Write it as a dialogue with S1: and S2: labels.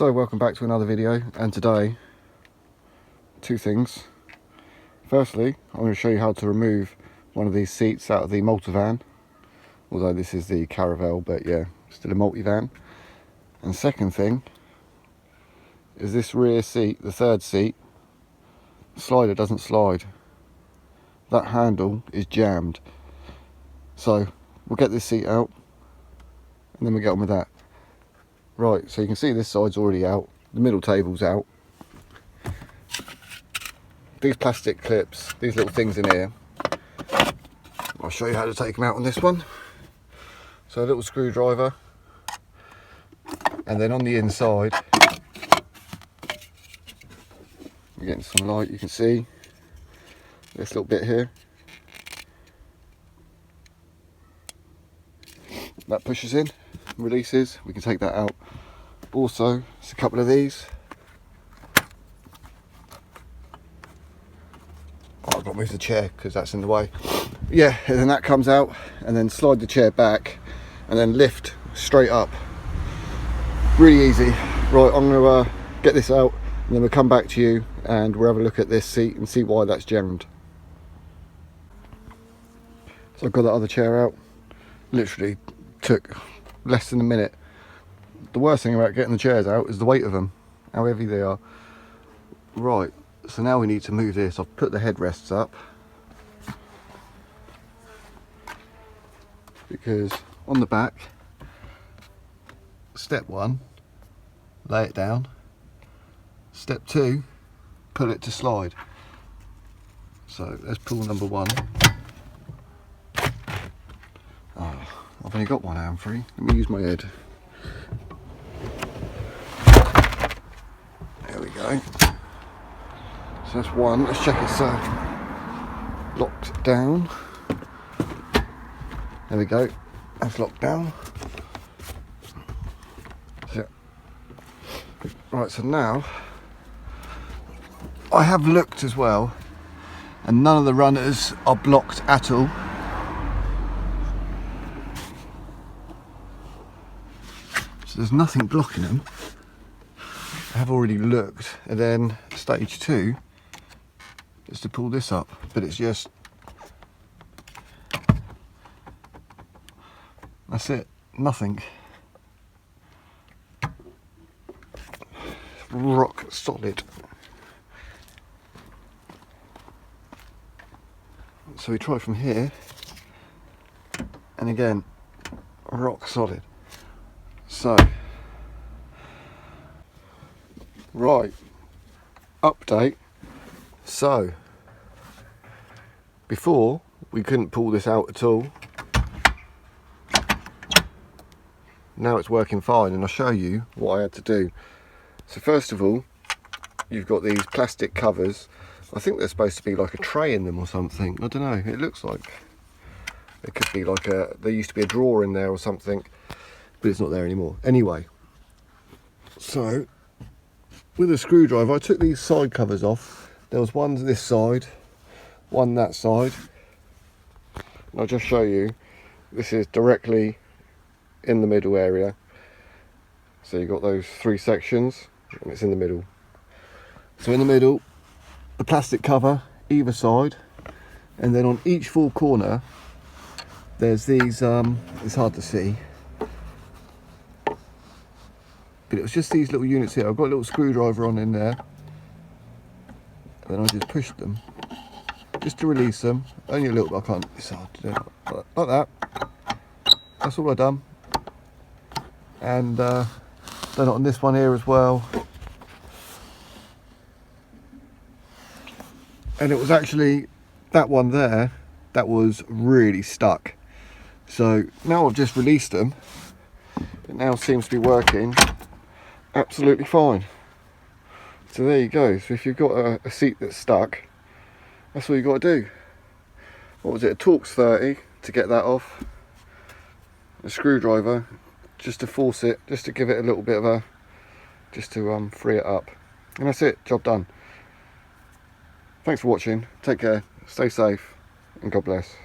S1: So welcome back to another video, and today two things. Firstly, I'm going to show you how to remove one of these seats out of the multivan, although this is the Caravelle, but yeah, still a multivan. And second thing is this rear seat, the third seat, the slider doesn't slide. That handle is jammed. So we'll get this seat out and then we'll get on with that. Right, so you can see this side's already out, the middle table's out. These plastic clips, these little things in here, I'll show you how to take them out on this one. So a little screwdriver, and then on the inside, you're getting some light, you can see this little bit here. That pushes in, releases, we can take that out. Also, it's a couple of these. Oh, I've got to move the chair because that's in the way. Yeah, and then that comes out, and then slide the chair back, and then lift straight up. Really easy. Right, I'm going to get this out, and then we'll come back to you, and we'll have a look at this seat and see why that's jammed. So I've got that other chair out. Literally took less than a minute. The worst thing about getting the chairs out is the weight of them, how heavy they are. Right, so now we need to move this. I've put the headrests up because on the back, step one, lay it down. Step two, pull it to slide. So let's pull number one. Oh, I've only got one hand free. Let me use my head. There we go. So that's one. Let's check it's locked down. There we go. That's locked down. So, right, so now I have looked as well, and none of the runners are blocked at all. So there's nothing blocking them. I have already looked, and then stage two is to pull this up, but it's just, that's it, nothing. Rock solid. So we try from here, and again, rock solid. So, right, update. So, before we couldn't pull this out at all. Now it's working fine, and I'll show you what I had to do. So first of all, you've got these plastic covers. I think they're supposed to be like a tray in them or something. I don't know, it looks like it could be like there used to be a drawer in there or something, but it's not there anymore. Anyway, so with a screwdriver I took these side covers off. There was one this side, one that side, and I'll just show you. This is directly in the middle area, so you've got those three sections and it's in the middle. So in the middle, the plastic cover either side, and then on each four corner there's these it's hard to see, but it was just these little units here. I've got a little screwdriver on in there, and then I just pushed them just to release them. Only a little bit, I can't, it's hard to do, like that. That's all I've done. And done it on this one here as well. And it was actually that one there that was really stuck. So now I've just released them. It now seems to be working absolutely fine. So there you go. So if you've got a seat that's stuck, that's all you've got to do. What was it? A Torx 30 to get that off. A screwdriver just to force it, just to give it a little bit of a, just to free it up. And that's it, job done. Thanks for watching, take care, stay safe, and God bless.